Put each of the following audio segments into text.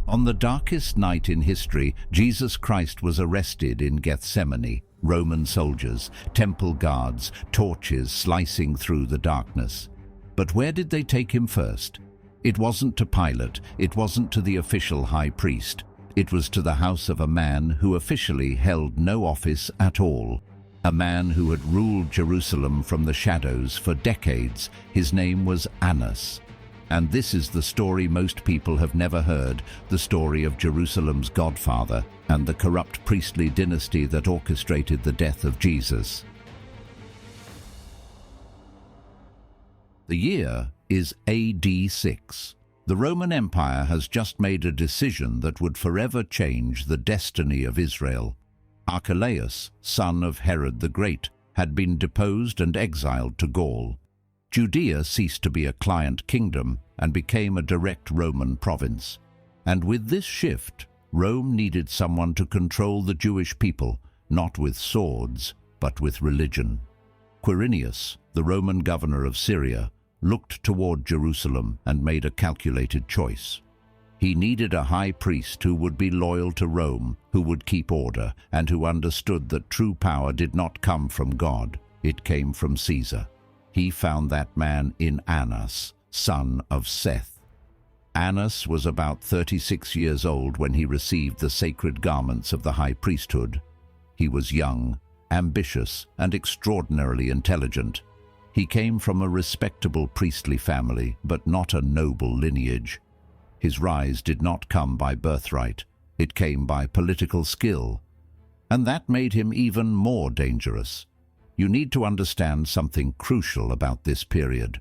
On the darkest night in history, Jesus Christ was arrested in Gethsemane. Roman soldiers, temple guards, torches slicing through the darkness. But where did they take him first? It wasn't to Pilate, it wasn't to the official high priest. It was to the house of a man who officially held no office at all. A man who had ruled Jerusalem from the shadows for decades. His name was Annas. And this is the story most people have never heard, the story of Jerusalem's Godfather and the corrupt priestly dynasty that orchestrated the death of Jesus. The year is AD 6. The Roman Empire has just made a decision that would forever change the destiny of Israel. Archelaus, son of Herod the Great, had been deposed and exiled to Gaul. Judea ceased to be a client kingdom and became a direct Roman province. And with this shift, Rome needed someone to control the Jewish people, not with swords, but with religion. Quirinius, the Roman governor of Syria, looked toward Jerusalem and made a calculated choice. He needed a high priest who would be loyal to Rome, who would keep order, and who understood that true power did not come from God, it came from Caesar. He found that man in Annas, son of Seth. Annas was about 36 years old when he received the sacred garments of the high priesthood. He was young, ambitious, and extraordinarily intelligent. He came from a respectable priestly family, but not a noble lineage. His rise did not come by birthright, it came by political skill. And that made him even more dangerous. You need to understand something crucial about this period.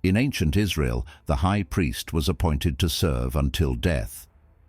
In ancient Israel, the high priest was appointed to serve until death.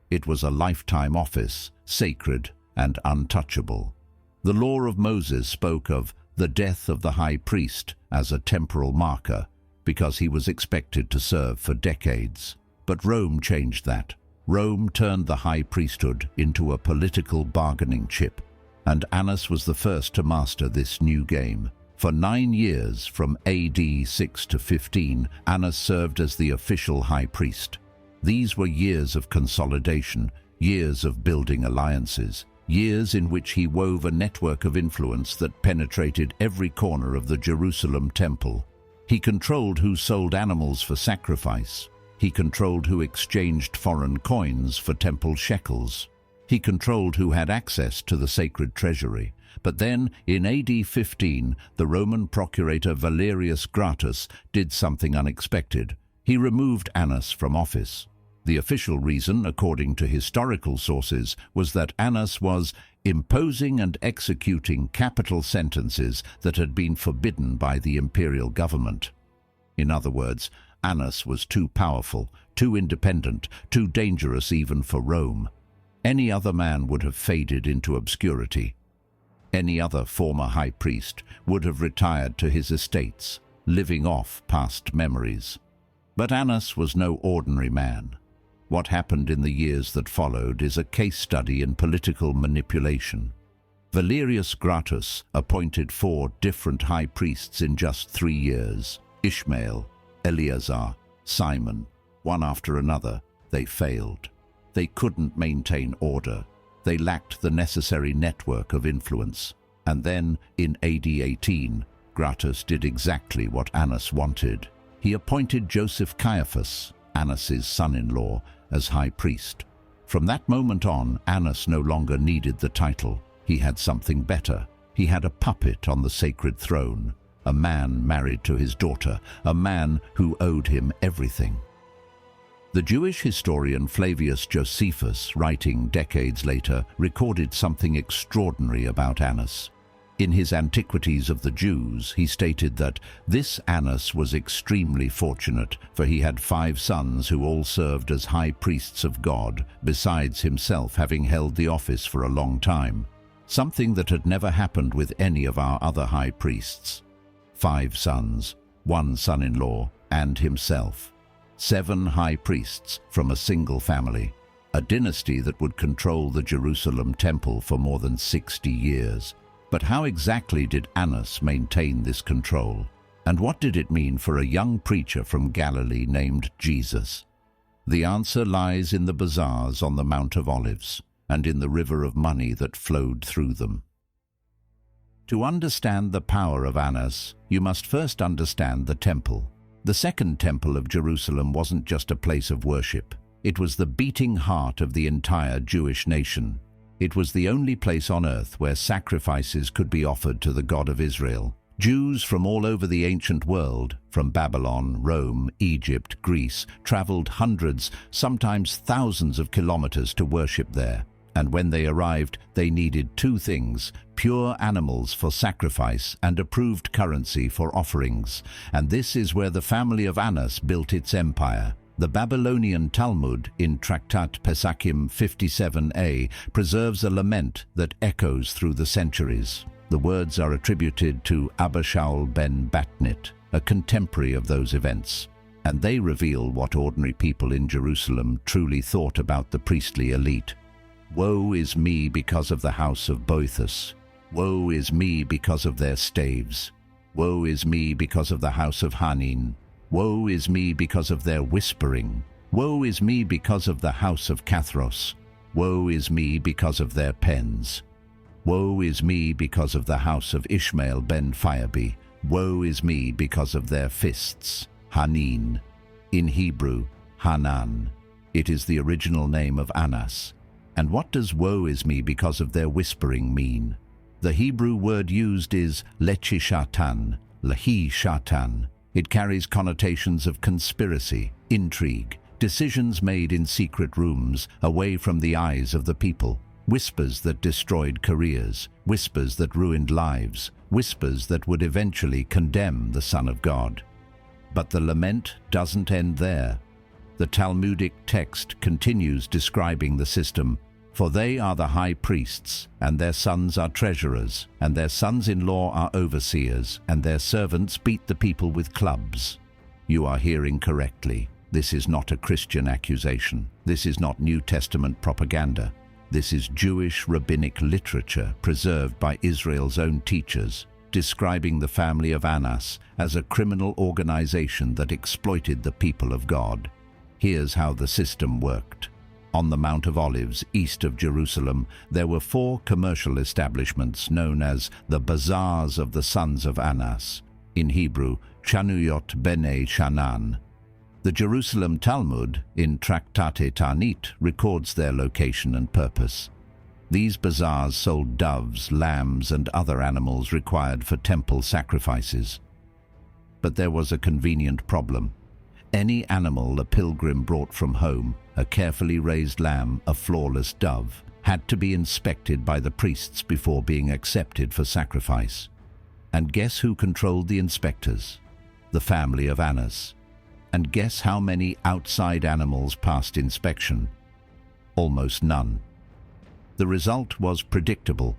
It was a lifetime office, sacred and untouchable. The law of Moses spoke of the death of the high priest as a temporal marker, because he was expected to serve for decades. But Rome changed that. Rome turned the high priesthood into a political bargaining chip, and Annas was the first to master this new game. For 9 years, from AD 6 to 15, Annas served as the official high priest. These were years of consolidation, years of building alliances, years in which he wove a network of influence that penetrated every corner of the Jerusalem temple. He controlled who sold animals for sacrifice. He controlled who exchanged foreign coins for temple shekels. He controlled who had access to the sacred treasury. But then, in AD 15, the Roman procurator Valerius Gratus did something unexpected. He removed Annas from office. The official reason, according to historical sources, was that Annas was imposing and executing capital sentences that had been forbidden by the imperial government. In other words, Annas was too powerful, too independent, too dangerous even for Rome. Any other man would have faded into obscurity. Any other former high priest would have retired to his estates, living off past memories. But Annas was no ordinary man. What happened in the years that followed is a case study in political manipulation. Valerius Gratus appointed 4 different high priests in just 3 years. Ishmael, Eleazar, Simon, one after another. They failed. They couldn't maintain order. They lacked the necessary network of influence. And then, in AD 18, Gratus did exactly what Annas wanted. He appointed Caiaphas, Annas's son-in-law, as high priest. From that moment on, Annas no longer needed the title. He had something better. He had a puppet on the sacred throne, a man married to his daughter, a man who owed him everything. The Jewish historian Flavius Josephus, writing decades later, recorded something extraordinary about Annas. In his Antiquities of the Jews, he stated that this Annas was extremely fortunate, for he had 5 sons who all served as high priests of God, besides himself having held the office for a long time, something that had never happened with any of our other high priests. 5 sons, 1 son-in-law, and himself. 7 high priests from a single family, a dynasty that would control the Jerusalem temple for more than 60 years. But how exactly did Annas maintain this control? And what did it mean for a young preacher from Galilee named Jesus? The answer lies in the bazaars on the Mount of Olives and in the river of money that flowed through them. To understand the power of Annas, you must first understand the temple. The second temple of Jerusalem wasn't just a place of worship. It was the beating heart of the entire Jewish nation. It was the only place on earth where sacrifices could be offered to the God of Israel. Jews from all over the ancient world, from Babylon, Rome, Egypt, Greece, traveled hundreds, sometimes thousands of kilometers to worship there. And when they arrived, they needed two things: pure animals for sacrifice and approved currency for offerings. And this is where the family of Annas built its empire. The Babylonian Talmud, in Tractat Pesachim 57a, preserves a lament that echoes through the centuries. The words are attributed to Abba Shaul ben Batnit, a contemporary of those events. And they reveal what ordinary people in Jerusalem truly thought about the priestly elite. Woe is me because of the house of Boethus. Woe is me because of their staves. Woe is me because of the house of Hanin. Woe is me because of their whispering. Woe is me because of the house of Cathros. Woe is me because of their pens. Woe is me because of the house of Ishmael ben Fiabi. Woe is me because of their fists. Hanin. In Hebrew, Hanan. It is the original name of Annas. And what does woe is me because of their whispering mean? The Hebrew word used is lechi-shatan, lahi-shatan. It carries connotations of conspiracy, intrigue, decisions made in secret rooms, away from the eyes of the people, whispers that destroyed careers, whispers that ruined lives, whispers that would eventually condemn the Son of God. But the lament doesn't end there. The Talmudic text continues describing the system. For they are the high priests, and their sons are treasurers, and their sons-in-law are overseers, and their servants beat the people with clubs. You are hearing correctly. This is not a Christian accusation. This is not New Testament propaganda. This is Jewish rabbinic literature preserved by Israel's own teachers, describing the family of Annas as a criminal organization that exploited the people of God. Here's how the system worked. On the Mount of Olives, east of Jerusalem, there were 4 commercial establishments known as the bazaars of the sons of Annas, in Hebrew, Chanuyot Bene Shanan. The Jerusalem Talmud, in Tractate Tanit, records their location and purpose. These bazaars sold doves, lambs, and other animals required for temple sacrifices. But there was a convenient problem. Any animal a pilgrim brought from home, a carefully raised lamb, a flawless dove, had to be inspected by the priests before being accepted for sacrifice. And guess who controlled the inspectors? The family of Annas. And guess how many outside animals passed inspection? Almost none. The result was predictable.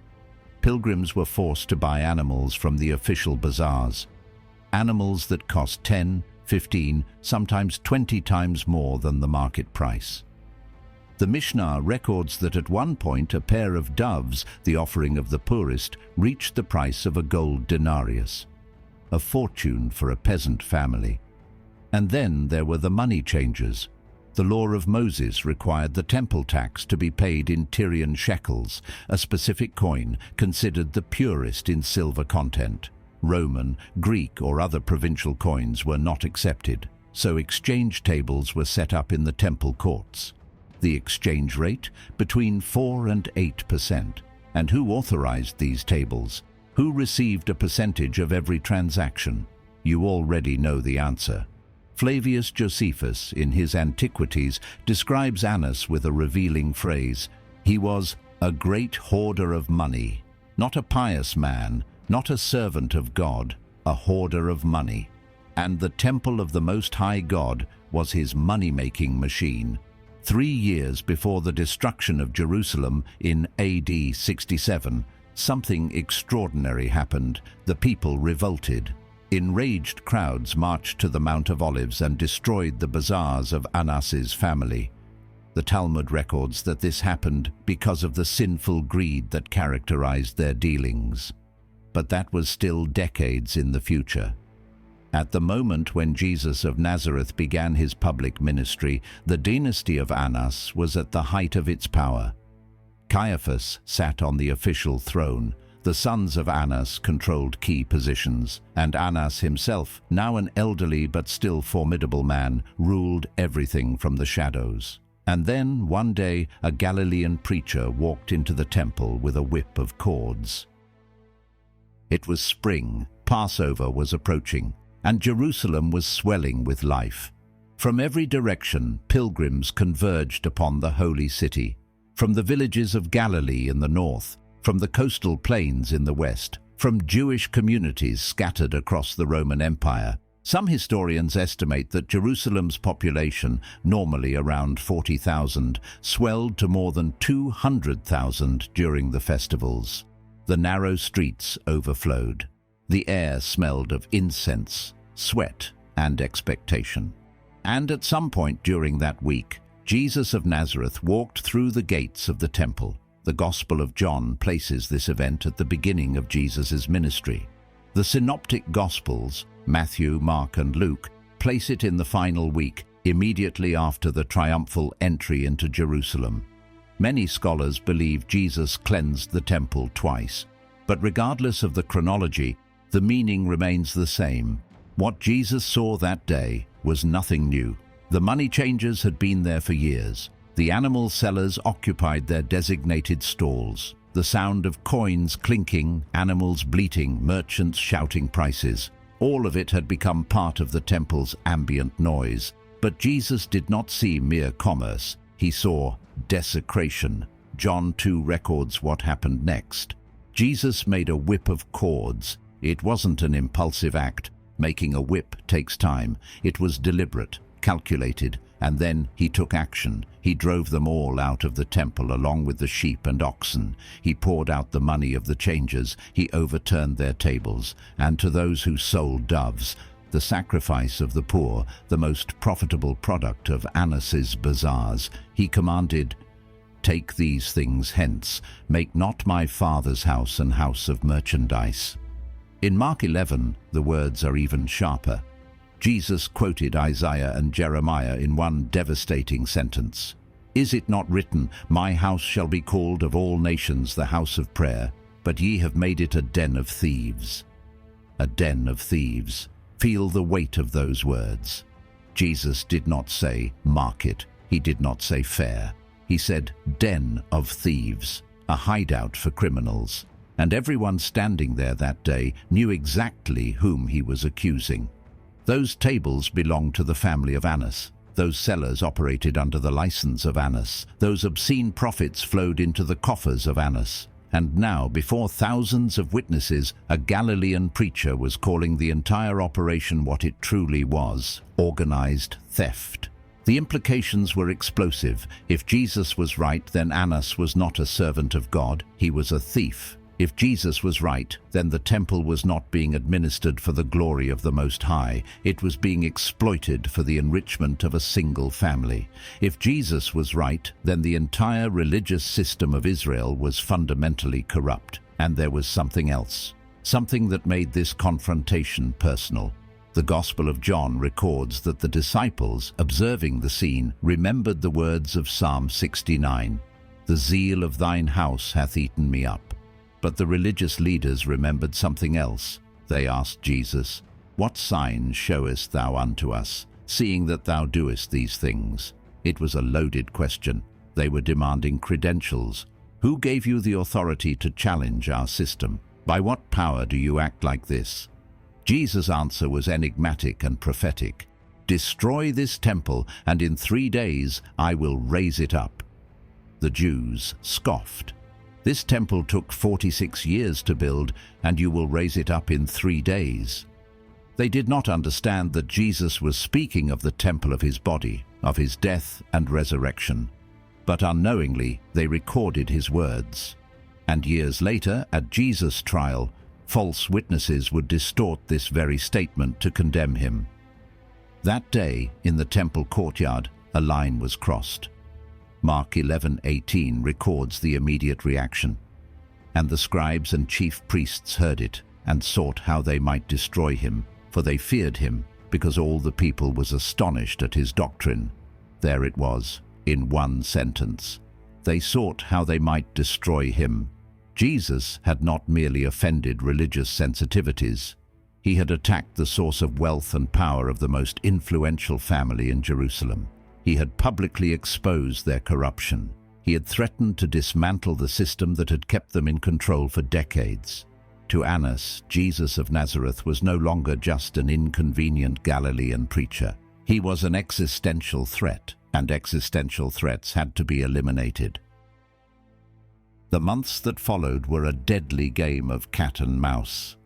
Pilgrims were forced to buy animals from the official bazaars. Animals that cost 10, 15, sometimes 20 times more than the market price. The Mishnah records that at one point a pair of doves, the offering of the poorest, reached the price of a gold denarius, a fortune for a peasant family. And then there were the money changers. The law of Moses required the temple tax to be paid in Tyrian shekels, a specific coin considered the purest in silver content. Roman, Greek, or other provincial coins were not accepted, so exchange tables were set up in the temple courts. The exchange rate? Between 4 and 8%. And who authorized these tables? Who received a percentage of every transaction? You already know the answer. Flavius Josephus, in his Antiquities, describes Annas with a revealing phrase. He was a great hoarder of money, not a pious man, not a servant of God, a hoarder of money. And the temple of the Most High God was his money-making machine. 3 years before the destruction of Jerusalem in AD 67, something extraordinary happened. The people revolted. Enraged crowds marched to the Mount of Olives and destroyed the bazaars of Annas's family. The Talmud records that this happened because of the sinful greed that characterized their dealings. But that was still decades in the future. At the moment when Jesus of Nazareth began his public ministry, the dynasty of Annas was at the height of its power. Caiaphas sat on the official throne. The sons of Annas controlled key positions, and Annas himself, now an elderly but still formidable man, ruled everything from the shadows. And then, one day, a Galilean preacher walked into the temple with a whip of cords. It was spring, Passover was approaching, and Jerusalem was swelling with life. From every direction, pilgrims converged upon the holy city. From the villages of Galilee in the north, from the coastal plains in the west, from Jewish communities scattered across the Roman Empire. Some historians estimate that Jerusalem's population, normally around 40,000, swelled to more than 200,000 during the festivals. The narrow streets overflowed. The air smelled of incense, sweat, and expectation. And at some point during that week, Jesus of Nazareth walked through the gates of the temple. The Gospel of John places this event at the beginning of Jesus' ministry. The Synoptic Gospels, Matthew, Mark, and Luke, place it in the final week, immediately after the triumphal entry into Jerusalem. Many scholars believe Jesus cleansed the temple twice, but regardless of the chronology, the meaning remains the same. What Jesus saw that day was nothing new. The money changers had been there for years. The animal sellers occupied their designated stalls. The sound of coins clinking, animals bleating, merchants shouting prices. All of it had become part of the temple's ambient noise. But Jesus did not see mere commerce. He saw desecration. John 2 records what happened next. Jesus made a whip of cords. It wasn't an impulsive act. Making a whip takes time. It was deliberate, calculated, and then he took action. He drove them all out of the temple along with the sheep and oxen. He poured out the money of the changers. He overturned their tables. And to those who sold doves, the sacrifice of the poor, the most profitable product of Annas's bazaars, he commanded, "Take these things hence. Make not my Father's house an house of merchandise." In Mark 11, the words are even sharper. Jesus quoted Isaiah and Jeremiah in one devastating sentence. "Is it not written, My house shall be called of all nations the house of prayer, but ye have made it a den of thieves." A den of thieves. Feel the weight of those words. Jesus did not say market. He did not say fair. He said den of thieves, a hideout for criminals. And everyone standing there that day knew exactly whom he was accusing. Those tables belonged to the family of Annas. Those sellers operated under the license of Annas. Those obscene profits flowed into the coffers of Annas. And now, before thousands of witnesses, a Galilean preacher was calling the entire operation what it truly was: organized theft. The implications were explosive. If Jesus was right, then Annas was not a servant of God, he was a thief. If Jesus was right, then the temple was not being administered for the glory of the Most High. It was being exploited for the enrichment of a single family. If Jesus was right, then the entire religious system of Israel was fundamentally corrupt. And there was something else, something that made this confrontation personal. The Gospel of John records that the disciples, observing the scene, remembered the words of Psalm 69, "The zeal of thine house hath eaten me up." But the religious leaders remembered something else. They asked Jesus, "What signs showest thou unto us, seeing that thou doest these things?" It was a loaded question. They were demanding credentials. Who gave you the authority to challenge our system? By what power do you act like this? Jesus' answer was enigmatic and prophetic. "Destroy this temple, and in 3 days I will raise it up." The Jews scoffed. "This temple took 46 years to build, and you will raise it up in 3 days. They did not understand that Jesus was speaking of the temple of his body, of his death and resurrection. But unknowingly, they recorded his words. And years later, at Jesus' trial, false witnesses would distort this very statement to condemn him. That day, in the temple courtyard, a line was crossed. Mark 11:18 records the immediate reaction. "And the scribes and chief priests heard it, and sought how they might destroy him, for they feared him, because all the people was astonished at his doctrine. There it was, in one sentence. They sought how they might destroy him. Jesus had not merely offended religious sensitivities. He had attacked the source of wealth and power of the most influential family in Jerusalem. He had publicly exposed their corruption. He had threatened to dismantle the system that had kept them in control for decades. To Annas, Jesus of Nazareth was no longer just an inconvenient Galilean preacher. He was an existential threat, and existential threats had to be eliminated. The months that followed were a deadly game of cat and mouse.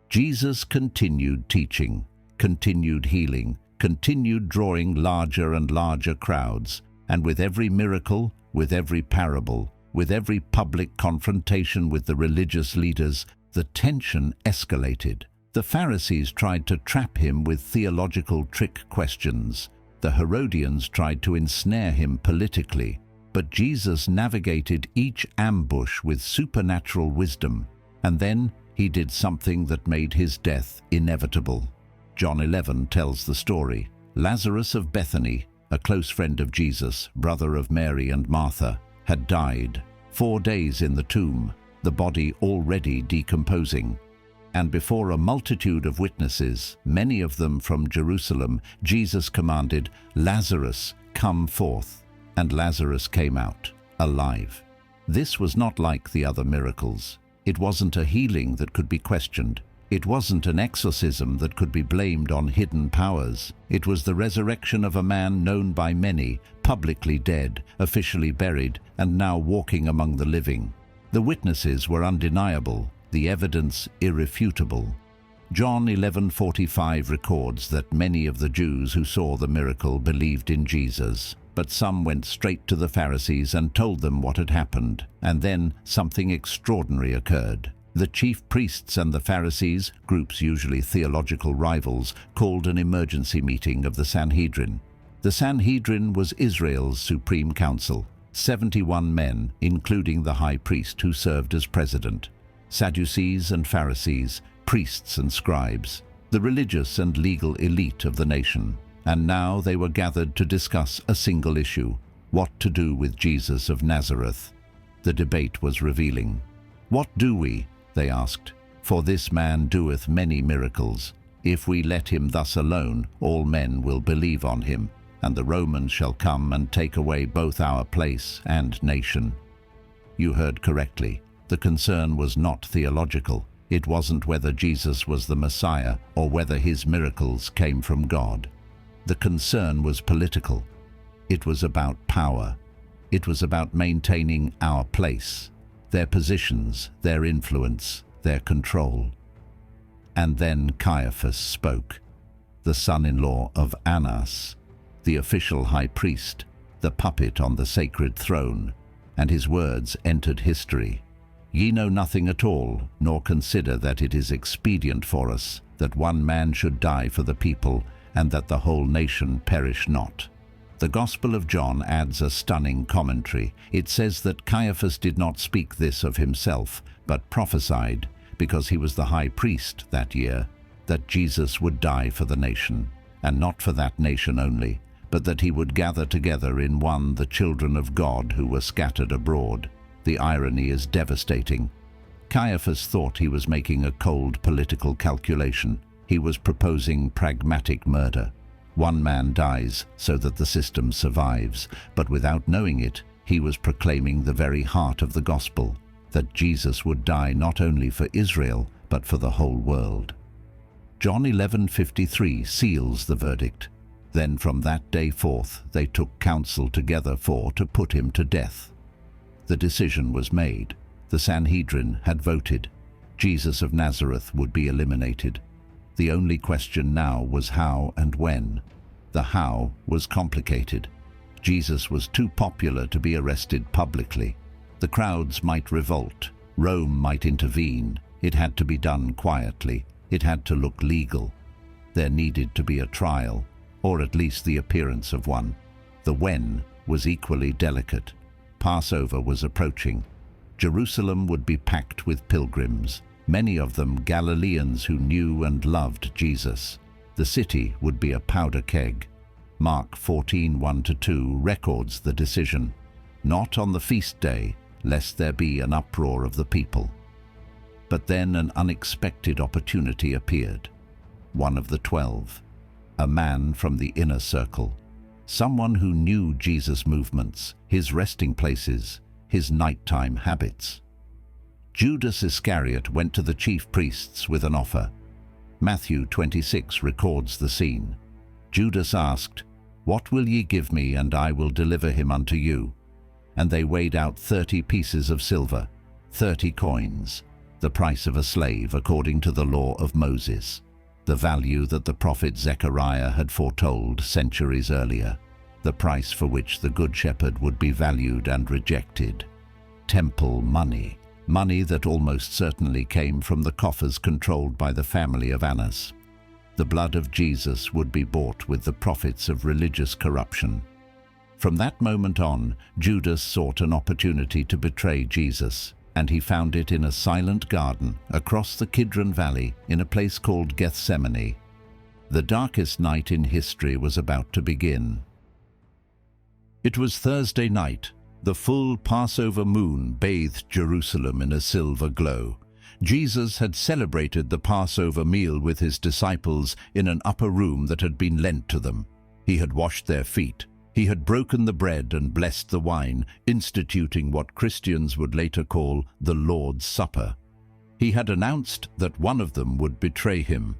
Jesus continued teaching, continued healing, continued drawing larger and larger crowds, and with every miracle, with every parable, with every public confrontation with the religious leaders, the tension escalated. The Pharisees tried to trap him with theological trick questions. The Herodians tried to ensnare him politically. But Jesus navigated each ambush with supernatural wisdom, and then he did something that made his death inevitable. John 11 tells the story. Lazarus of Bethany, a close friend of Jesus, brother of Mary and Martha, had died. 4 days in the tomb, the body already decomposing. And before a multitude of witnesses, many of them from Jerusalem, Jesus commanded, "Lazarus, come forth." And Lazarus came out, alive. This was not like the other miracles. It wasn't a healing that could be questioned. It wasn't an exorcism that could be blamed on hidden powers. It was the resurrection of a man known by many, publicly dead, officially buried, and now walking among the living. The witnesses were undeniable, the evidence irrefutable. John 11:45 records that many of the Jews who saw the miracle believed in Jesus. But some went straight to the Pharisees and told them what had happened, and then something extraordinary occurred. The chief priests and the Pharisees, groups usually theological rivals, called an emergency meeting of the Sanhedrin. The Sanhedrin was Israel's supreme council, 71 men, including the high priest who served as president, Sadducees and Pharisees, priests and scribes, the religious and legal elite of the nation. And now they were gathered to discuss a single issue: what to do with Jesus of Nazareth. The debate was revealing. "What do we?" they asked. "For this man doeth many miracles. If we let him thus alone, all men will believe on him, and the Romans shall come and take away both our place and nation." You heard correctly. The concern was not theological. It wasn't whether Jesus was the Messiah or whether his miracles came from God. The concern was political. It was about power. It was about maintaining our place, their positions, their influence, their control. And then Caiaphas spoke, the son-in-law of Annas, the official high priest, the puppet on the sacred throne, and his words entered history. "Ye know nothing at all, nor consider that it is expedient for us, that one man should die for the people, and that the whole nation perish not." The Gospel of John adds a stunning commentary. It says that Caiaphas did not speak this of himself, but prophesied, because he was the high priest that year, that Jesus would die for the nation, and not for that nation only, but that he would gather together in one the children of God who were scattered abroad. The irony is devastating. Caiaphas thought he was making a cold political calculation. He was proposing pragmatic murder. One man dies so that the system survives, but without knowing it, he was proclaiming the very heart of the gospel, that Jesus would die not only for Israel, but for the whole world. John 11:53 seals the verdict. Then from that day forth they took counsel together to put him to death. The decision was made. The Sanhedrin had voted. Jesus of Nazareth would be eliminated. The only question now was how and when. The how was complicated. Jesus was too popular to be arrested publicly. The crowds might revolt. Rome might intervene. It had to be done quietly. It had to look legal. There needed to be a trial, or at least the appearance of one. The when was equally delicate. Passover was approaching. Jerusalem would be packed with pilgrims, many of them Galileans who knew and loved Jesus. The city would be a powder keg. Mark 14:1-2 records the decision. Not on the feast day, lest there be an uproar of the people. But then an unexpected opportunity appeared. One of the 12, a man from the inner circle, someone who knew Jesus' movements, his resting places, his nighttime habits. Judas Iscariot went to the chief priests with an offer. Matthew 26 records the scene. Judas asked, "What will ye give me, and I will deliver him unto you?" And they weighed out 30 pieces of silver, 30 coins, the price of a slave according to the law of Moses, the value that the prophet Zechariah had foretold centuries earlier, the price for which the Good Shepherd would be valued and rejected. Temple money, money that almost certainly came from the coffers controlled by the family of Annas. The blood of Jesus would be bought with the profits of religious corruption. From that moment on, Judas sought an opportunity to betray Jesus, and he found it in a silent garden across the Kidron Valley in a place called Gethsemane. The darkest night in history was about to begin. It was Thursday night. The full Passover moon bathed Jerusalem in a silver glow. Jesus had celebrated the Passover meal with his disciples in an upper room that had been lent to them. He had washed their feet. He had broken the bread and blessed the wine, instituting what Christians would later call the Lord's Supper. He had announced that one of them would betray him.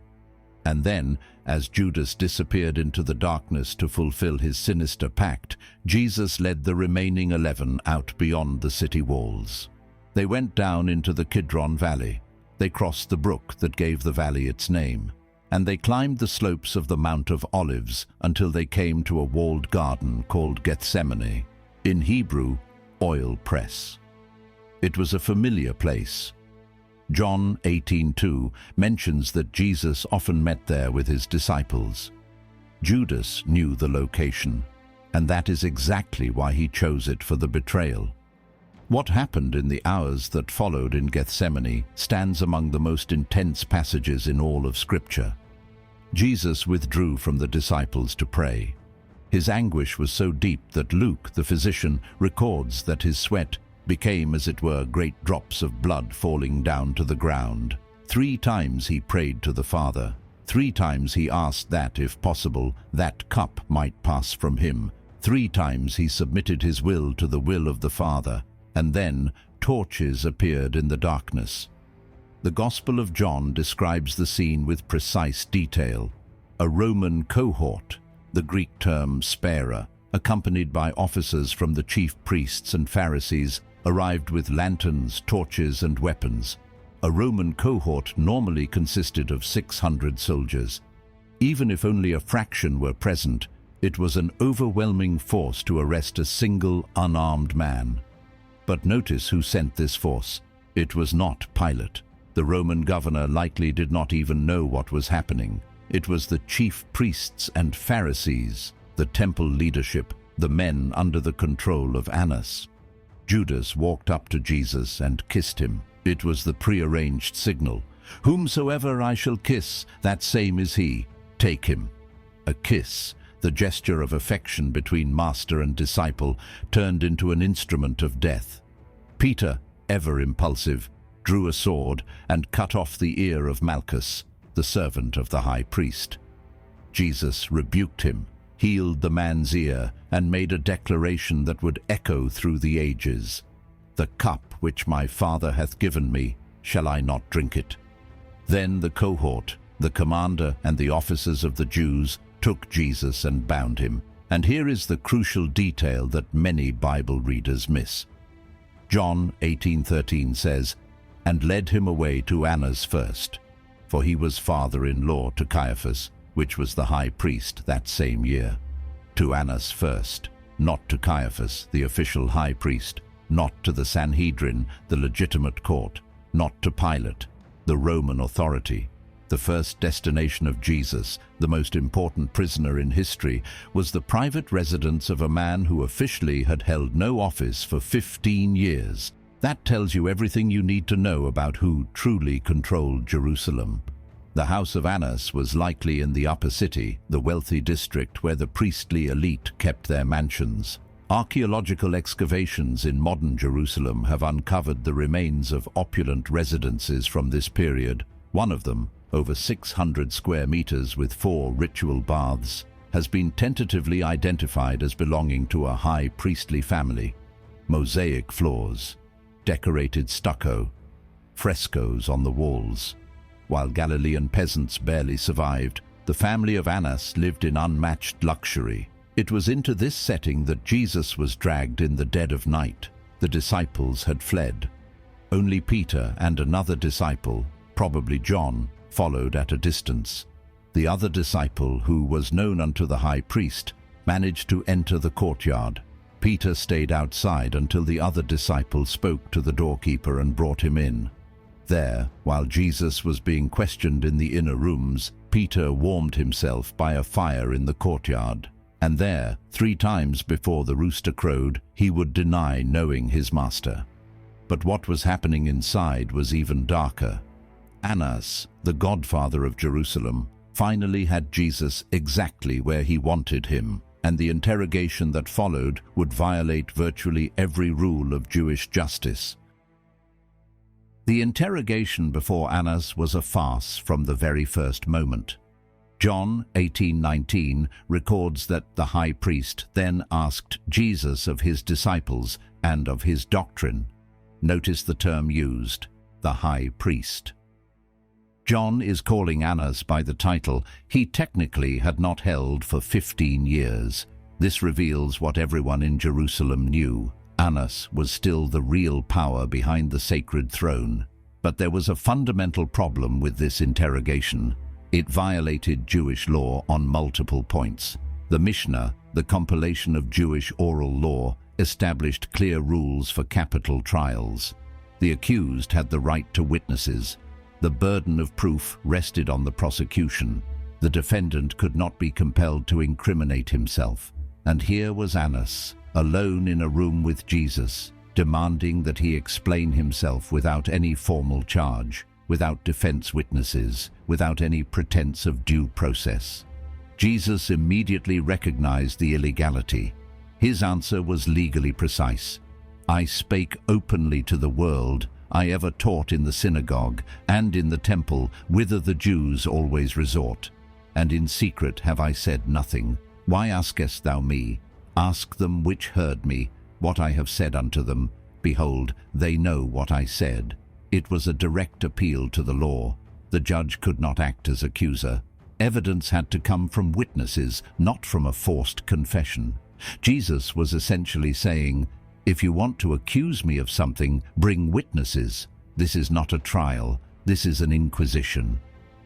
And then, as Judas disappeared into the darkness to fulfill his sinister pact, Jesus led the remaining 11 out beyond the city walls. They went down into the Kidron Valley. They crossed the brook that gave the valley its name, and they climbed the slopes of the Mount of Olives until they came to a walled garden called Gethsemane, in Hebrew, oil press. It was a familiar place. John 18:2 mentions that Jesus often met there with his disciples. Judas knew the location, and that is exactly why he chose it for the betrayal. What happened in the hours that followed in Gethsemane stands among the most intense passages in all of Scripture. Jesus withdrew from the disciples to pray. His anguish was so deep that Luke, the physician, records that his sweat became, as it were, great drops of blood falling down to the ground. 3 times he prayed to the Father. 3 times he asked that, if possible, that cup might pass from him. 3 times he submitted his will to the will of the Father. And then torches appeared in the darkness. The Gospel of John describes the scene with precise detail. A Roman cohort, the Greek term sparer, accompanied by officers from the chief priests and Pharisees, arrived with lanterns, torches, and weapons. A Roman cohort normally consisted of 600 soldiers. Even if only a fraction were present, it was an overwhelming force to arrest a single unarmed man. But notice who sent this force. It was not Pilate. The Roman governor likely did not even know what was happening. It was the chief priests and Pharisees, the temple leadership, the men under the control of Annas. Judas walked up to Jesus and kissed him. It was the prearranged signal. "Whomsoever I shall kiss, that same is he. Take him." A kiss, the gesture of affection between master and disciple, turned into an instrument of death. Peter, ever impulsive, drew a sword and cut off the ear of Malchus, the servant of the high priest. Jesus rebuked him, healed the man's ear, and made a declaration that would echo through the ages. "The cup which my Father hath given me, shall I not drink it?" Then the cohort, the commander and the officers of the Jews, took Jesus and bound him. And here is the crucial detail that many Bible readers miss. John 18:13 says, "And led him away to Annas first, for he was father-in-law to Caiaphas, which was the high priest that same year." To Annas first, not to Caiaphas, the official high priest, not to the Sanhedrin, the legitimate court, not to Pilate, the Roman authority. The first destination of Jesus, the most important prisoner in history, was the private residence of a man who officially had held no office for 15 years. That tells you everything you need to know about who truly controlled Jerusalem. The house of Annas was likely in the upper city, the wealthy district where the priestly elite kept their mansions. Archaeological excavations in modern Jerusalem have uncovered the remains of opulent residences from this period. One of them, over 600 square meters with 4 ritual baths, has been tentatively identified as belonging to a high priestly family. Mosaic floors, decorated stucco, frescoes on the walls. While Galilean peasants barely survived, the family of Annas lived in unmatched luxury. It was into this setting that Jesus was dragged in the dead of night. The disciples had fled. Only Peter and another disciple, probably John, followed at a distance. The other disciple, who was known unto the high priest, managed to enter the courtyard. Peter stayed outside until the other disciple spoke to the doorkeeper and brought him in. There, while Jesus was being questioned in the inner rooms, Peter warmed himself by a fire in the courtyard. And there, 3 times before the rooster crowed, he would deny knowing his master. But what was happening inside was even darker. Annas, the godfather of Jerusalem, finally had Jesus exactly where he wanted him, and the interrogation that followed would violate virtually every rule of Jewish justice. The interrogation before Annas was a farce from the very first moment. John 18:19 records that the high priest then asked Jesus of his disciples and of his doctrine. Notice the term used, the high priest. John is calling Annas by the title he technically had not held for 15 years. This reveals what everyone in Jerusalem knew. Annas was still the real power behind the sacred throne. But there was a fundamental problem with this interrogation. It violated Jewish law on multiple points. The Mishnah, the compilation of Jewish oral law, established clear rules for capital trials. The accused had the right to witnesses. The burden of proof rested on the prosecution. The defendant could not be compelled to incriminate himself. And here was Annas, alone in a room with Jesus, demanding that he explain himself without any formal charge, without defense witnesses, without any pretense of due process. Jesus immediately recognized the illegality. His answer was legally precise. I spake openly to the world. I ever taught in the synagogue and in the temple, whither the Jews always resort. And in secret have I said nothing. Why askest thou me? Ask them which heard me, what I have said unto them. Behold, they know what I said. It was a direct appeal to the law. The judge could not act as accuser. Evidence had to come from witnesses, not from a forced confession. Jesus was essentially saying, if you want to accuse me of something, bring witnesses. This is not a trial. This is an inquisition.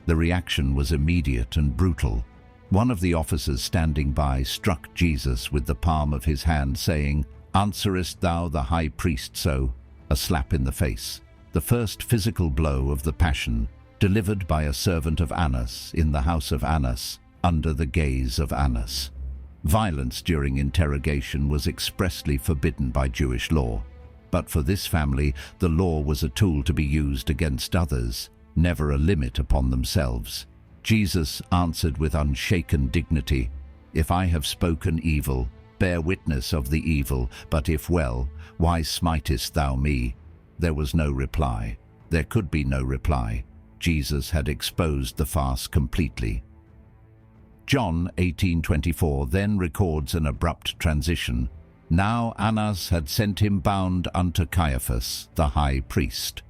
The reaction was immediate and brutal. One of the officers standing by struck Jesus with the palm of his hand, saying, Answerest thou the high priest so? A slap in the face. The first physical blow of the Passion, delivered by a servant of Annas in the house of Annas, under the gaze of Annas. Violence during interrogation was expressly forbidden by Jewish law. But for this family, the law was a tool to be used against others, never a limit upon themselves. Jesus answered with unshaken dignity, If I have spoken evil, bear witness of the evil, but if well, why smitest thou me? There was no reply. There could be no reply. Jesus had exposed the farce completely. John 18:24 then records an abrupt transition. Now Annas had sent him bound unto Caiaphas, the high priest.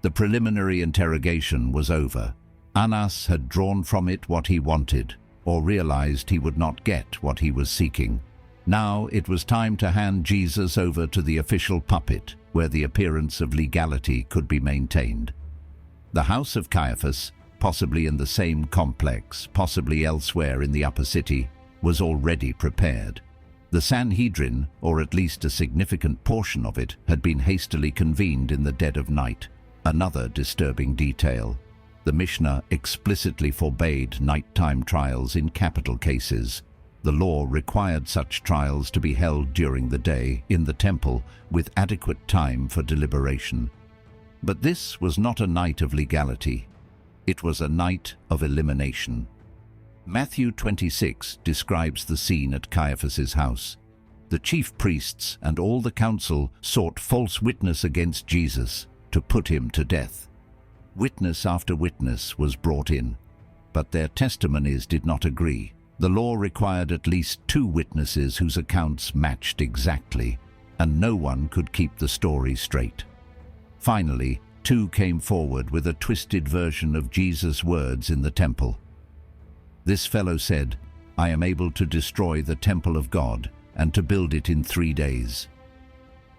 The preliminary interrogation was over. Annas had drawn from it what he wanted, or realized he would not get what he was seeking. Now it was time to hand Jesus over to the official puppet, where the appearance of legality could be maintained. The house of Caiaphas, possibly in the same complex, possibly elsewhere in the upper city, was already prepared. The Sanhedrin, or at least a significant portion of it, had been hastily convened in the dead of night. Another disturbing detail. The Mishnah explicitly forbade nighttime trials in capital cases. The law required such trials to be held during the day in the temple with adequate time for deliberation. But this was not a night of legality. It was a night of elimination. Matthew 26 describes the scene at Caiaphas's house. The chief priests and all the council sought false witness against Jesus to put him to death. Witness after witness was brought in, but their testimonies did not agree. The law required at least 2 witnesses whose accounts matched exactly, and no one could keep the story straight. Finally, 2 came forward with a twisted version of Jesus' words in the temple. This fellow said, "I am able to destroy the temple of God and to build it in 3 days."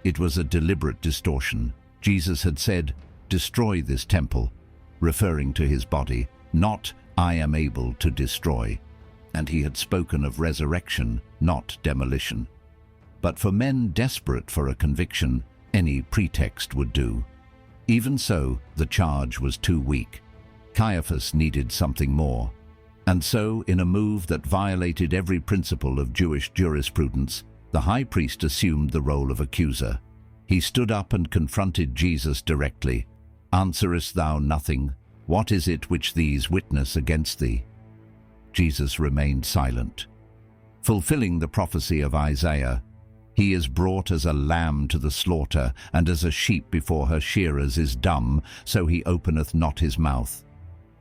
It was a deliberate distortion. Jesus had said, "Destroy this temple," referring to his body, not "I am able to destroy." And he had spoken of resurrection, not demolition. But for men desperate for a conviction, any pretext would do. Even so, the charge was too weak. Caiaphas needed something more. And so, in a move that violated every principle of Jewish jurisprudence, the high priest assumed the role of accuser. He stood up and confronted Jesus directly. "Answerest thou nothing? What is it which these witness against thee?" Jesus remained silent. Fulfilling the prophecy of Isaiah, "He is brought as a lamb to the slaughter, and as a sheep before her shearers is dumb, so he openeth not his mouth."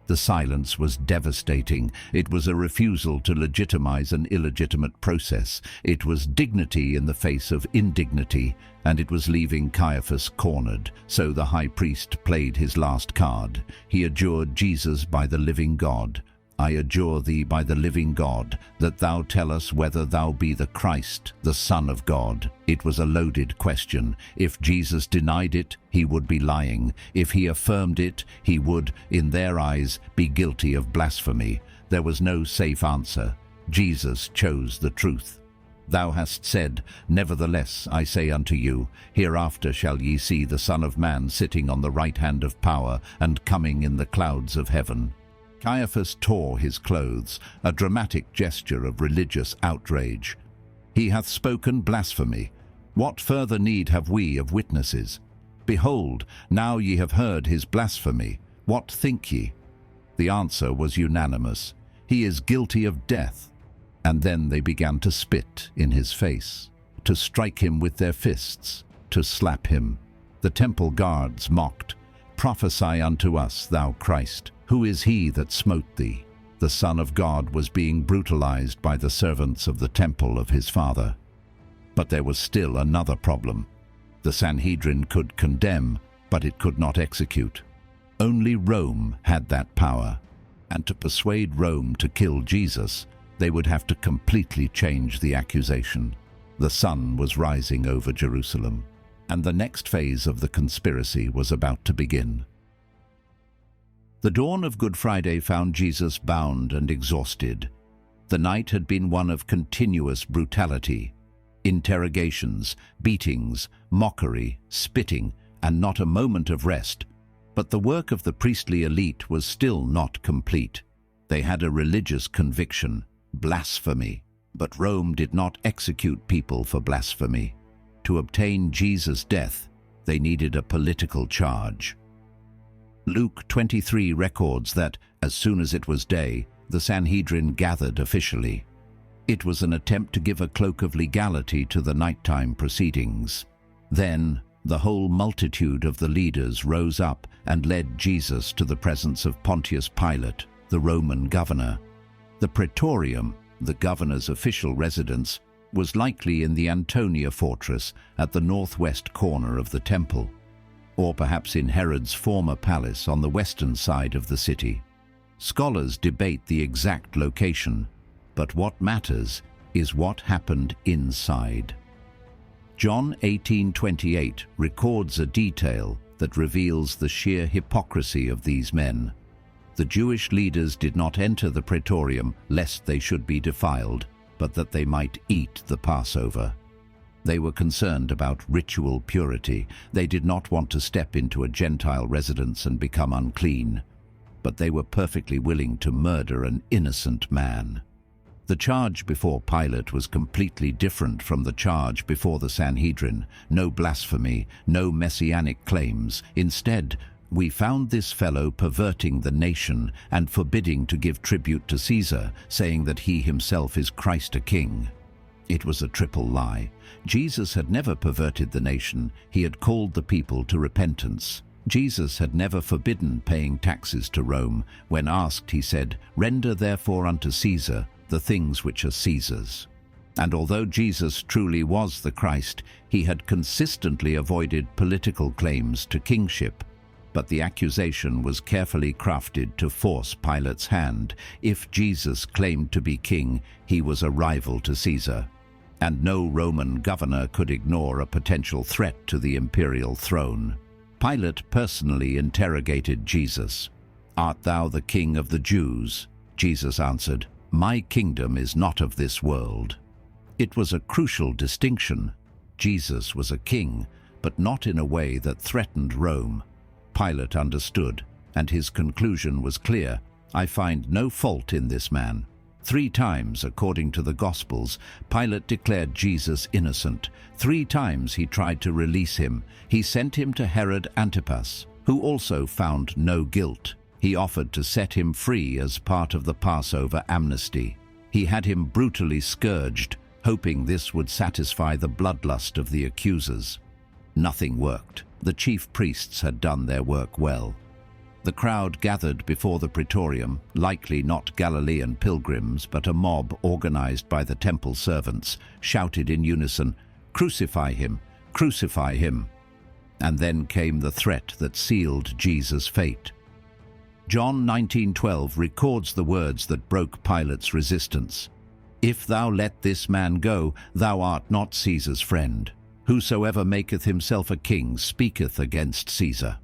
The silence was devastating. It was a refusal to legitimize an illegitimate process. It was dignity in the face of indignity, and it was leaving Caiaphas cornered. So the high priest played his last card. He adjured Jesus by the living God. "I adjure thee by the living God, that thou tell us whether thou be the Christ, the Son of God." It was a loaded question. If Jesus denied it, he would be lying. If he affirmed it, he would, in their eyes, be guilty of blasphemy. There was no safe answer. Jesus chose the truth. "Thou hast said, nevertheless I say unto you, hereafter shall ye see the Son of Man sitting on the right hand of power, and coming in the clouds of heaven." Caiaphas tore his clothes, a dramatic gesture of religious outrage. "He hath spoken blasphemy. What further need have we of witnesses? Behold, now ye have heard his blasphemy. What think ye?" The answer was unanimous. "He is guilty of death." And then they began to spit in his face, to strike him with their fists, to slap him. The temple guards mocked, "Prophesy unto us, thou Christ. Who is he that smote thee?" The Son of God was being brutalized by the servants of the temple of his father. But there was still another problem. The Sanhedrin could condemn, but it could not execute. Only Rome had that power, and to persuade Rome to kill Jesus, they would have to completely change the accusation. The sun was rising over Jerusalem, and the next phase of the conspiracy was about to begin. The dawn of Good Friday found Jesus bound and exhausted. The night had been one of continuous brutality. Interrogations, beatings, mockery, spitting, and not a moment of rest. But the work of the priestly elite was still not complete. They had a religious conviction, blasphemy. But Rome did not execute people for blasphemy. To obtain Jesus' death, they needed a political charge. Luke 23 records that, as soon as it was day, the Sanhedrin gathered officially. It was an attempt to give a cloak of legality to the nighttime proceedings. Then, the whole multitude of the leaders rose up and led Jesus to the presence of Pontius Pilate, the Roman governor. The Praetorium, the governor's official residence, was likely in the Antonia fortress at the northwest corner of the temple, or perhaps in Herod's former palace on the western side of the city. Scholars debate the exact location, but what matters is what happened inside. John 18:28 records a detail that reveals the sheer hypocrisy of these men. The Jewish leaders did not enter the Praetorium lest they should be defiled, but that they might eat the Passover. They were concerned about ritual purity. They did not want to step into a Gentile residence and become unclean, but they were perfectly willing to murder an innocent man. The charge before Pilate was completely different from the charge before the Sanhedrin. No blasphemy, no messianic claims. Instead, "We found this fellow perverting the nation and forbidding to give tribute to Caesar, saying that he himself is Christ a king." It was a triple lie. Jesus had never perverted the nation. He had called the people to repentance. Jesus had never forbidden paying taxes to Rome. When asked, he said, "Render therefore unto Caesar the things which are Caesar's." And although Jesus truly was the Christ, he had consistently avoided political claims to kingship. But the accusation was carefully crafted to force Pilate's hand. If Jesus claimed to be king, he was a rival to Caesar. And no Roman governor could ignore a potential threat to the imperial throne. Pilate personally interrogated Jesus. "Art thou the king of the Jews?" Jesus answered, "My kingdom is not of this world." It was a crucial distinction. Jesus was a king, but not in a way that threatened Rome. Pilate understood, and his conclusion was clear: "I find no fault in this man." 3 times, according to the Gospels, Pilate declared Jesus innocent. 3 times he tried to release him. He sent him to Herod Antipas, who also found no guilt. He offered to set him free as part of the Passover amnesty. He had him brutally scourged, hoping this would satisfy the bloodlust of the accusers. Nothing worked. The chief priests had done their work well. The crowd gathered before the praetorium, likely not Galilean pilgrims, but a mob organized by the temple servants, shouted in unison, "Crucify him! Crucify him!" And then came the threat that sealed Jesus' fate. John 19:12 records the words that broke Pilate's resistance. "If thou let this man go, thou art not Caesar's friend. Whosoever maketh himself a king speaketh against Caesar."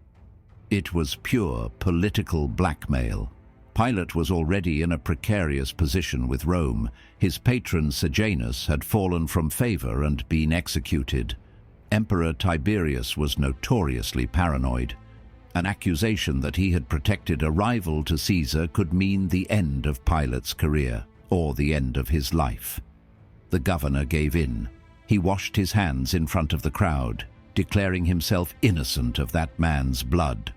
It was pure political blackmail. Pilate was already in a precarious position with Rome. His patron Sejanus had fallen from favor and been executed. Emperor Tiberius was notoriously paranoid. An accusation that he had protected a rival to Caesar could mean the end of Pilate's career, or the end of his life. The governor gave in. He washed his hands in front of the crowd, declaring himself innocent of that man's blood.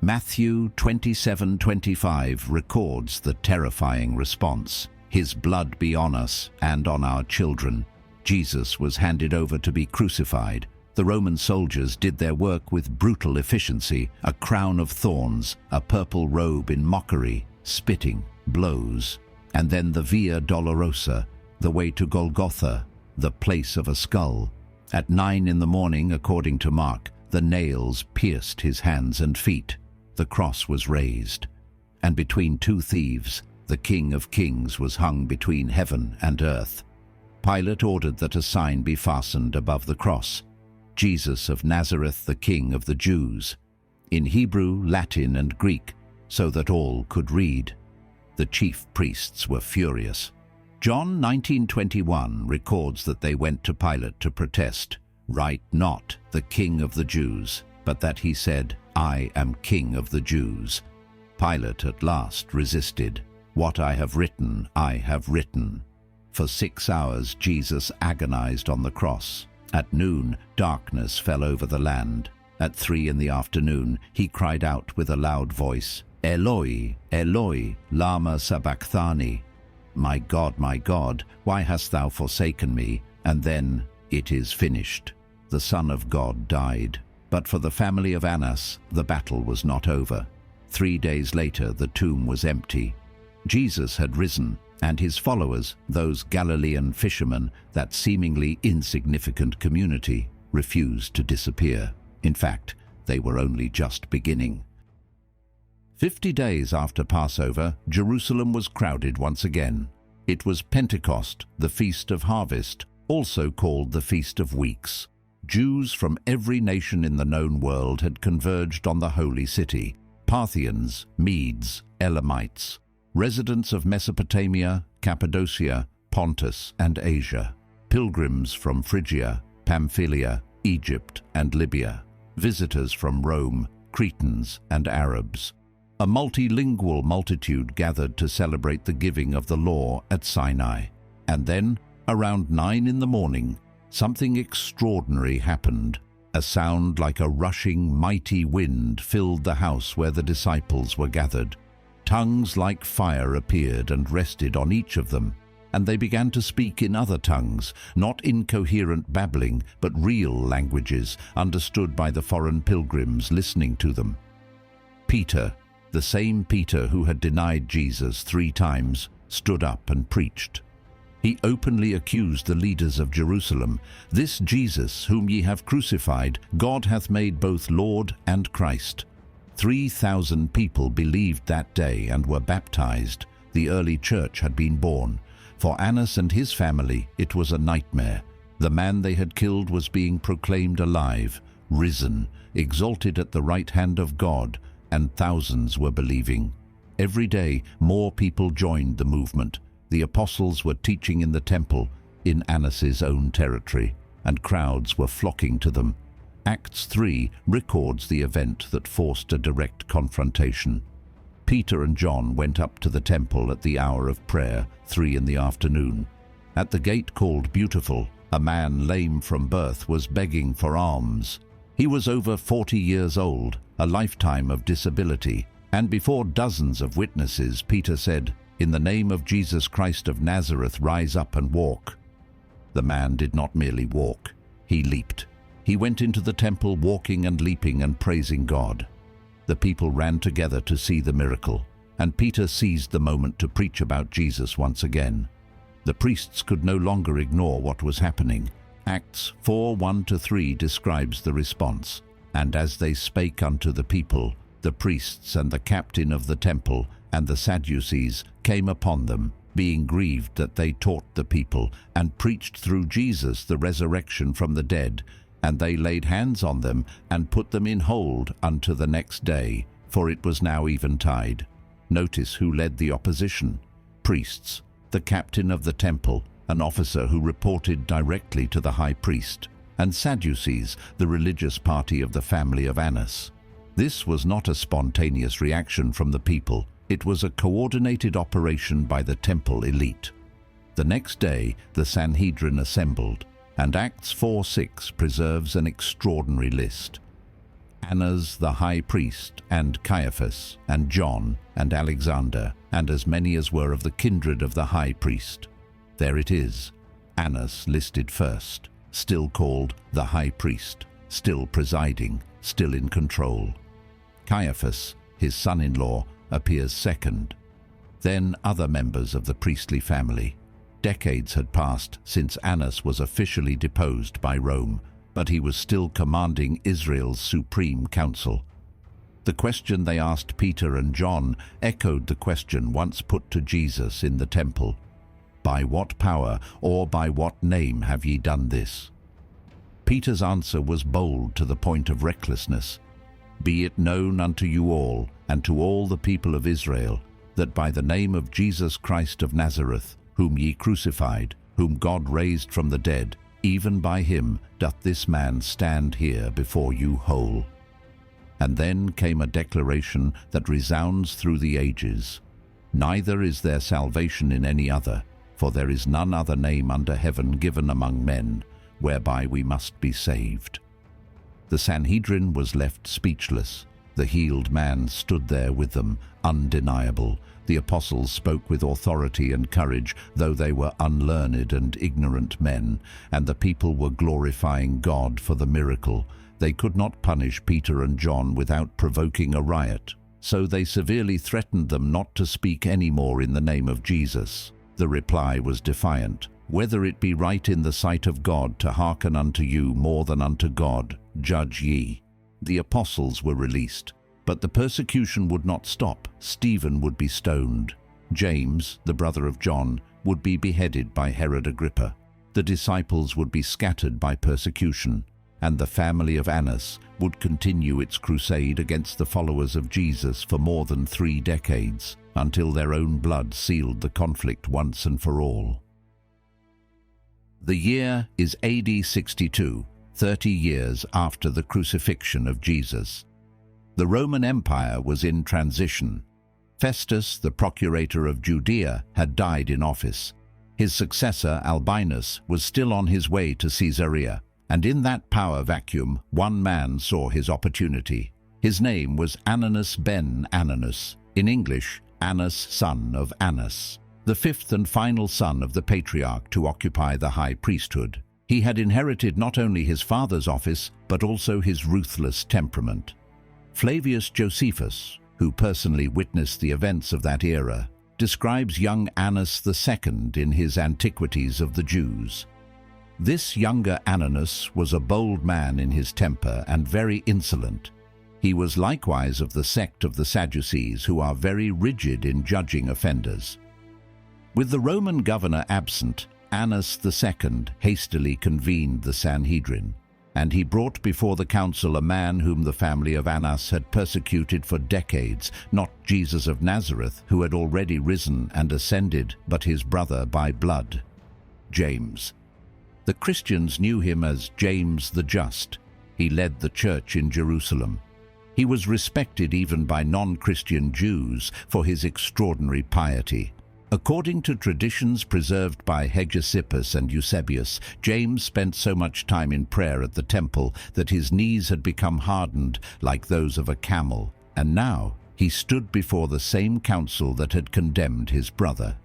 Matthew 27:25 records the terrifying response. "His blood be on us and on our children." Jesus was handed over to be crucified. The Roman soldiers did their work with brutal efficiency: a crown of thorns, a purple robe in mockery, spitting, blows, and then the Via Dolorosa, the way to Golgotha, the place of a skull. At 9 in the morning, according to Mark, the nails pierced his hands and feet. The cross was raised, and between 2 thieves, the King of Kings was hung between heaven and earth. Pilate ordered that a sign be fastened above the cross: "Jesus of Nazareth, the King of the Jews," in Hebrew, Latin, and Greek, so that all could read. The chief priests were furious. John 19:21 records that they went to Pilate to protest, "Write not, the King of the Jews," but that he said, "I am King of the Jews." Pilate at last resisted. "What I have written, I have written." For 6 hours Jesus agonized on the cross. At noon, darkness fell over the land. At 3 in the afternoon, he cried out with a loud voice, "Eloi, Eloi, lama sabachthani?" My God, why hast thou forsaken me?" And then, "It is finished." The Son of God died. But for the family of Annas, the battle was not over. 3 days later, the tomb was empty. Jesus had risen, and his followers, those Galilean fishermen, that seemingly insignificant community, refused to disappear. In fact, they were only just beginning. 50 days after Passover, Jerusalem was crowded once again. It was Pentecost, the Feast of Harvest, also called the Feast of Weeks. Jews from every nation in the known world had converged on the holy city: Parthians, Medes, Elamites, residents of Mesopotamia, Cappadocia, Pontus, and Asia, pilgrims from Phrygia, Pamphylia, Egypt, and Libya, visitors from Rome, Cretans, and Arabs. A multilingual multitude gathered to celebrate the giving of the law at Sinai. And then, around 9 in the morning, something extraordinary happened. A sound like a rushing, mighty wind filled the house where the disciples were gathered. Tongues like fire appeared and rested on each of them, and they began to speak in other tongues, not incoherent babbling, but real languages understood by the foreign pilgrims listening to them. Peter, the same Peter who had denied Jesus 3 times, stood up and preached. He openly accused the leaders of Jerusalem. "This Jesus, whom ye have crucified, God hath made both Lord and Christ." 3,000 people believed that day and were baptized. The early church had been born. For Annas and his family, it was a nightmare. The man they had killed was being proclaimed alive, risen, exalted at the right hand of God, and thousands were believing. Every day, more people joined the movement. The apostles were teaching in the temple, in Annas's own territory, and crowds were flocking to them. Acts 3 records the event that forced a direct confrontation. Peter and John went up to the temple at the hour of prayer, 3 in the afternoon. At the gate called Beautiful, a man lame from birth was begging for alms. He was over 40 years old, a lifetime of disability, and before dozens of witnesses, Peter said, "In the name of Jesus Christ of Nazareth, rise up and walk." The man did not merely walk, he leaped. He went into the temple walking and leaping and praising God. The people ran together to see the miracle, and Peter seized the moment to preach about Jesus once again. The priests could no longer ignore what was happening. Acts 4:1-3 describes the response. "And as they spake unto the people, the priests and the captain of the temple and the Sadducees came upon them, being grieved that they taught the people, and preached through Jesus the resurrection from the dead. And they laid hands on them, and put them in hold unto the next day, for it was now eventide." Notice who led the opposition. Priests, the captain of the temple, an officer who reported directly to the high priest, and Sadducees, the religious party of the family of Annas. This was not a spontaneous reaction from the people. It was a coordinated operation by the temple elite. The next day, the Sanhedrin assembled, and Acts 4:6 preserves an extraordinary list. Annas the high priest, and Caiaphas, and John, and Alexander, and as many as were of the kindred of the high priest. There it is, Annas listed first, still called the high priest, still presiding, still in control. Caiaphas, his son-in-law, appears second. Then other members of the priestly family. Decades had passed since Annas was officially deposed by Rome, but he was still commanding Israel's supreme council. The question they asked Peter and John echoed the question once put to Jesus in the temple. "By what power or by what name have ye done this?" Peter's answer was bold to the point of recklessness. "Be it known unto you all, and to all the people of Israel, that by the name of Jesus Christ of Nazareth, whom ye crucified, whom God raised from the dead, even by him doth this man stand here before you whole." And then came a declaration that resounds through the ages. "Neither is there salvation in any other, for there is none other name under heaven given among men, whereby we must be saved." The Sanhedrin was left speechless. The healed man stood there with them, undeniable. The apostles spoke with authority and courage, though they were unlearned and ignorant men, and the people were glorifying God for the miracle. They could not punish Peter and John without provoking a riot, so they severely threatened them not to speak any more in the name of Jesus. The reply was defiant. "Whether it be right in the sight of God to hearken unto you more than unto God, judge ye." The apostles were released, but the persecution would not stop. Stephen would be stoned. James, the brother of John, would be beheaded by Herod Agrippa. The disciples would be scattered by persecution, and the family of Annas would continue its crusade against the followers of Jesus for more than 3 decades, until their own blood sealed the conflict once and for all. The year is AD 62, 30 years after the crucifixion of Jesus. The Roman Empire was in transition. Festus, the procurator of Judea, had died in office. His successor, Albinus, was still on his way to Caesarea, And in that power vacuum, one man saw his opportunity. His name was Ananus ben Ananus, in English, Annas son of Annas, the fifth and final son of the patriarch to occupy the high priesthood. He had inherited not only his father's office, but also his ruthless temperament. Flavius Josephus, who personally witnessed the events of that era, describes young Annas II in his Antiquities of the Jews. This younger Ananus was a bold man in his temper and very insolent. He was likewise of the sect of the Sadducees, who are very rigid in judging offenders. With the Roman governor absent, Annas II hastily convened the Sanhedrin, and he brought before the council a man whom the family of Annas had persecuted for decades, not Jesus of Nazareth, who had already risen and ascended, but his brother by blood, James. The Christians knew him as James the Just. He led the church in Jerusalem. He was respected even by non-Christian Jews for his extraordinary piety. According to traditions preserved by Josephus and Eusebius, James spent so much time in prayer at the temple that his knees had become hardened like those of a camel, and now he stood before the same council that had condemned his brother.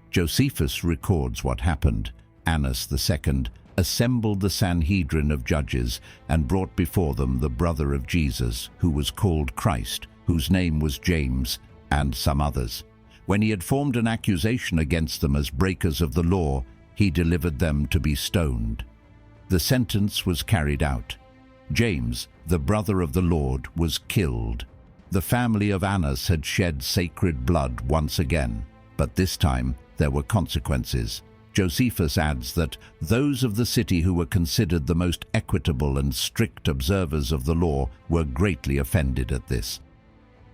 Josephus records what happened. Annas II assembled the Sanhedrin of judges and brought before them the brother of Jesus, who was called Christ, whose name was James, and some others. When he had formed an accusation against them as breakers of the law, he delivered them to be stoned. The sentence was carried out. James, the brother of the Lord, was killed. The family of Annas had shed sacred blood once again, but this time there were consequences. Josephus adds that those of the city who were considered the most equitable and strict observers of the law were greatly offended at this.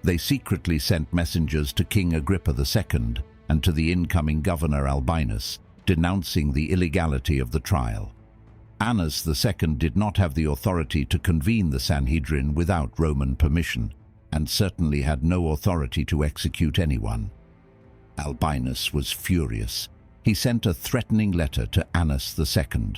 They secretly sent messengers to King Agrippa II and to the incoming governor Albinus, denouncing the illegality of the trial. Annas II did not have the authority to convene the Sanhedrin without Roman permission, and certainly had no authority to execute anyone. Albinus was furious. He sent a threatening letter to Annas II,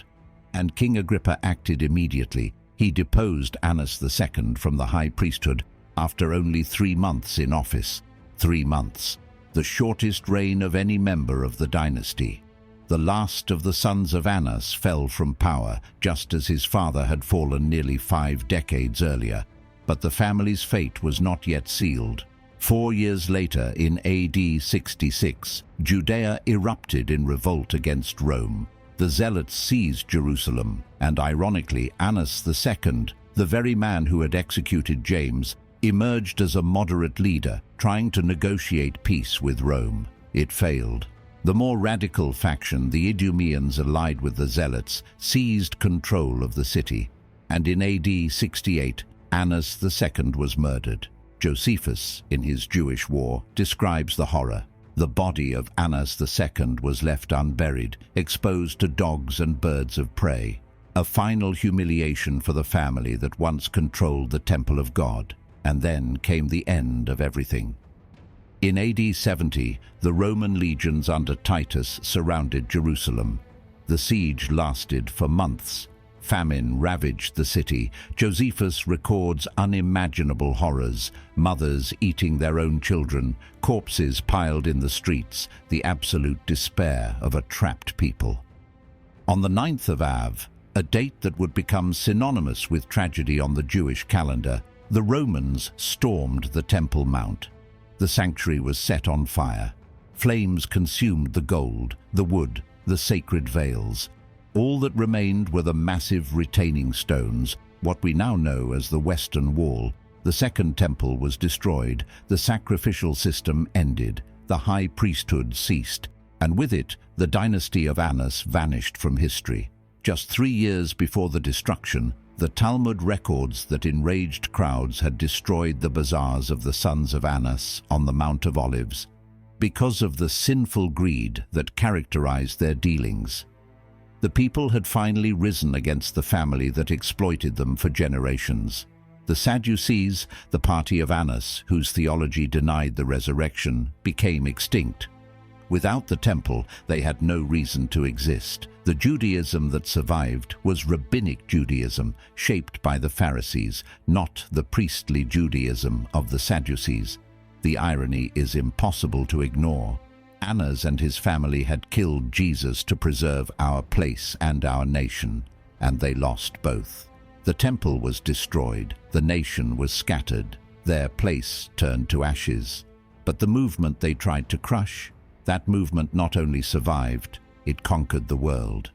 and King Agrippa acted immediately. He deposed Annas II from the high priesthood after only 3 months in office. 3 months, the shortest reign of any member of the dynasty. The last of the sons of Annas fell from power, just as his father had fallen nearly 5 decades earlier, but the family's fate was not yet sealed. 4 years later, in AD 66, Judea erupted in revolt against Rome. The Zealots seized Jerusalem, and ironically, Annas II, the very man who had executed James, emerged as a moderate leader, trying to negotiate peace with Rome. It failed. The more radical faction, the Idumeans allied with the Zealots, seized control of the city, and in AD 68, Annas II was murdered. Josephus, in his Jewish War, describes the horror. The body of Annas II was left unburied, exposed to dogs and birds of prey. A final humiliation for the family that once controlled the temple of God. And then came the end of everything. In AD 70, the Roman legions under Titus surrounded Jerusalem. The siege lasted for months. Famine ravaged the city. Josephus records unimaginable horrors, mothers eating their own children, corpses piled in the streets, the absolute despair of a trapped people. On the 9th of Av, a date that would become synonymous with tragedy on the Jewish calendar, the Romans stormed the Temple Mount. The sanctuary was set on fire. Flames consumed the gold, the wood, the sacred veils. All that remained were the massive retaining stones, what we now know as the Western Wall. The Second Temple was destroyed, the sacrificial system ended, the high priesthood ceased, and with it, the dynasty of Annas vanished from history. Just 3 years before the destruction, the Talmud records that enraged crowds had destroyed the bazaars of the sons of Annas on the Mount of Olives because of the sinful greed that characterized their dealings. The people had finally risen against the family that exploited them for generations. The Sadducees, the party of Annas, whose theology denied the resurrection, became extinct. Without the temple, they had no reason to exist. The Judaism that survived was rabbinic Judaism, shaped by the Pharisees, not the priestly Judaism of the Sadducees. The irony is impossible to ignore. Annas and his family had killed Jesus to preserve our place and our nation, and they lost both. The temple was destroyed, the nation was scattered, their place turned to ashes. But the movement they tried to crush, that movement not only survived, it conquered the world.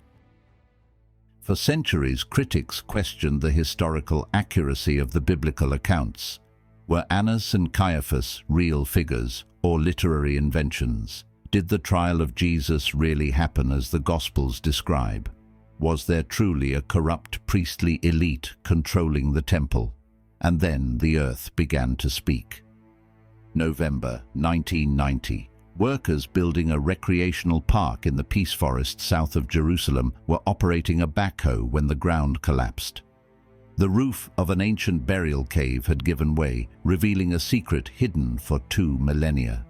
For centuries, critics questioned the historical accuracy of the biblical accounts. Were Annas and Caiaphas real figures or literary inventions? Did the trial of Jesus really happen as the Gospels describe? Was there truly a corrupt priestly elite controlling the temple? And then the earth began to speak. November 1990. Workers building a recreational park in the Peace Forest south of Jerusalem were operating a backhoe when the ground collapsed. The roof of an ancient burial cave had given way, revealing a secret hidden for 2 millennia.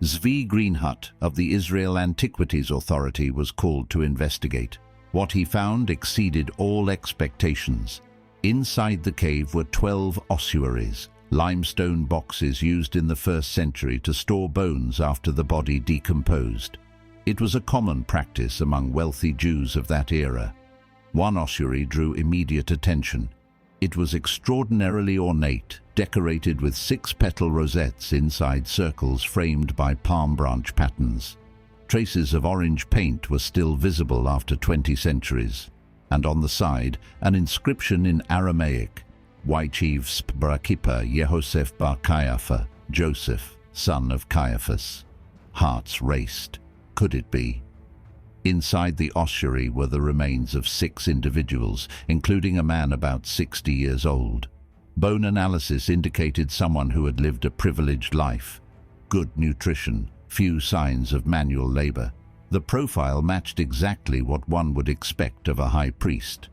Zvi Greenhut of the Israel Antiquities Authority was called to investigate. What he found exceeded all expectations. Inside the cave were 12 ossuaries, limestone boxes used in the 1st century to store bones after the body decomposed. It was a common practice among wealthy Jews of that era. One ossuary drew immediate attention. It was extraordinarily ornate, decorated with 6-petal rosettes inside circles framed by palm branch patterns. Traces of orange paint were still visible after 20 centuries, and on the side, an inscription in Aramaic, Ychiv Bar Kippur Yehoseph Bar Caiaphas, Joseph, son of Caiaphas. Hearts raced. Could it be? Inside the ossuary were the remains of 6 individuals, including a man about 60 years old. Bone analysis indicated someone who had lived a privileged life. Good nutrition, few signs of manual labor. The profile matched exactly what one would expect of a high priest.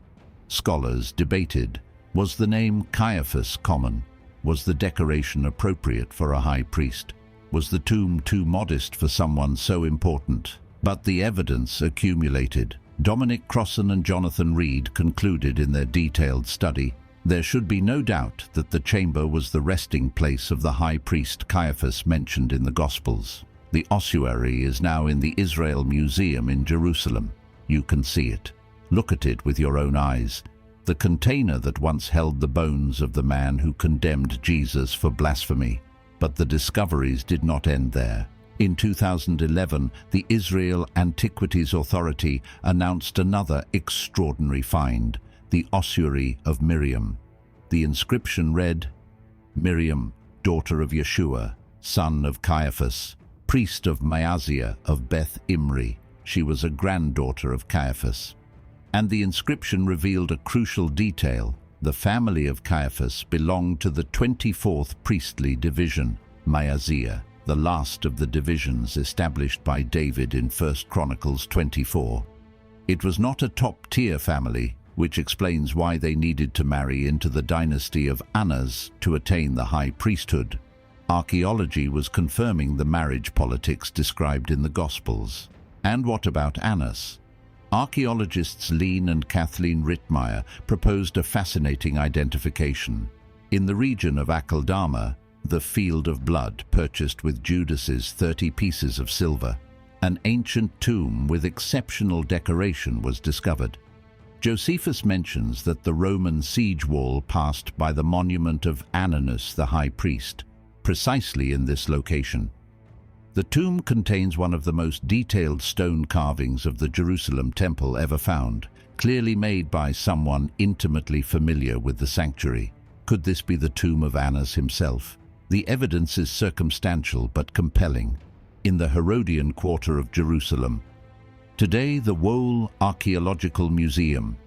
Scholars debated. Was the name Caiaphas common? Was the decoration appropriate for a high priest? Was the tomb too modest for someone so important? But the evidence accumulated. Dominic Crossan and Jonathan Reed concluded in their detailed study, there should be no doubt that the chamber was the resting place of the high priest Caiaphas mentioned in the Gospels. The ossuary is now in the Israel Museum in Jerusalem. You can see it. Look at it with your own eyes. The container that once held the bones of the man who condemned Jesus for blasphemy. But the discoveries did not end there. In 2011, the Israel Antiquities Authority announced another extraordinary find, the ossuary of Miriam. The inscription read, Miriam, daughter of Yeshua, son of Caiaphas, priest of Maaziah of Beth Imri. She was a granddaughter of Caiaphas. And the inscription revealed a crucial detail. The family of Caiaphas belonged to the 24th priestly division, Maaziah, the last of the divisions established by David in 1 Chronicles 24. It was not a top-tier family, which explains why they needed to marry into the dynasty of Annas to attain the high priesthood. Archaeology was confirming the marriage politics described in the Gospels. And what about Annas? Archaeologists Lean and Kathleen Rittmeyer proposed a fascinating identification. In the region of Akeldama, the field of blood purchased with Judas's 30 pieces of silver, an ancient tomb with exceptional decoration was discovered. Josephus mentions that the Roman siege wall passed by the monument of Ananus the high priest, precisely in this location. The tomb contains one of the most detailed stone carvings of the Jerusalem temple ever found, clearly made by someone intimately familiar with the sanctuary. Could this be the tomb of Annas himself? The evidence is circumstantial but compelling. In the Herodian quarter of Jerusalem, today the Wohl Archaeological Museum,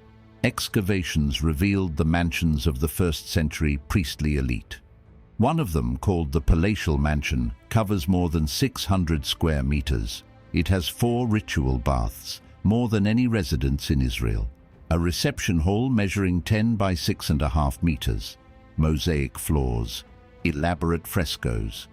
excavations revealed the mansions of the 1st century priestly elite. One of them, called the Palatial Mansion, covers more than 600 square meters. It has 4 ritual baths, more than any residence in Israel. A reception hall measuring 10 by 6.5 meters. Mosaic floors, elaborate frescoes.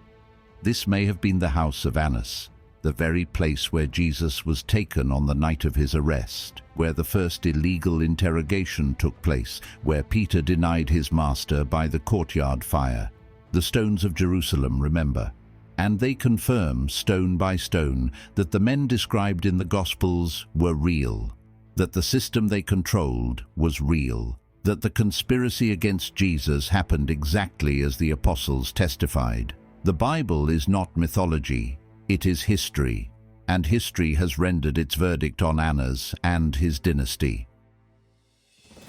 This may have been the house of Annas. the very place where Jesus was taken on the night of his arrest, where the first illegal interrogation took place, where Peter denied his master by the courtyard fire. The stones of Jerusalem remember, and they confirm, stone by stone, that the men described in the Gospels were real, that the system they controlled was real, that the conspiracy against Jesus happened exactly as the apostles testified. The Bible is not mythology, it is history, and history has rendered its verdict on Annas and his dynasty.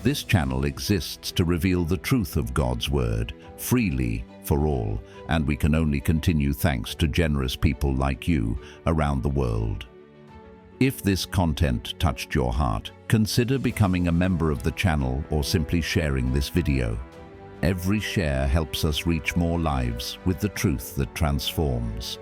This channel exists to reveal the truth of God's word, freely for all, and we can only continue thanks to generous people like you around the world. If this content touched your heart, consider becoming a member of the channel or simply sharing this video. Every share helps us reach more lives with the truth that transforms.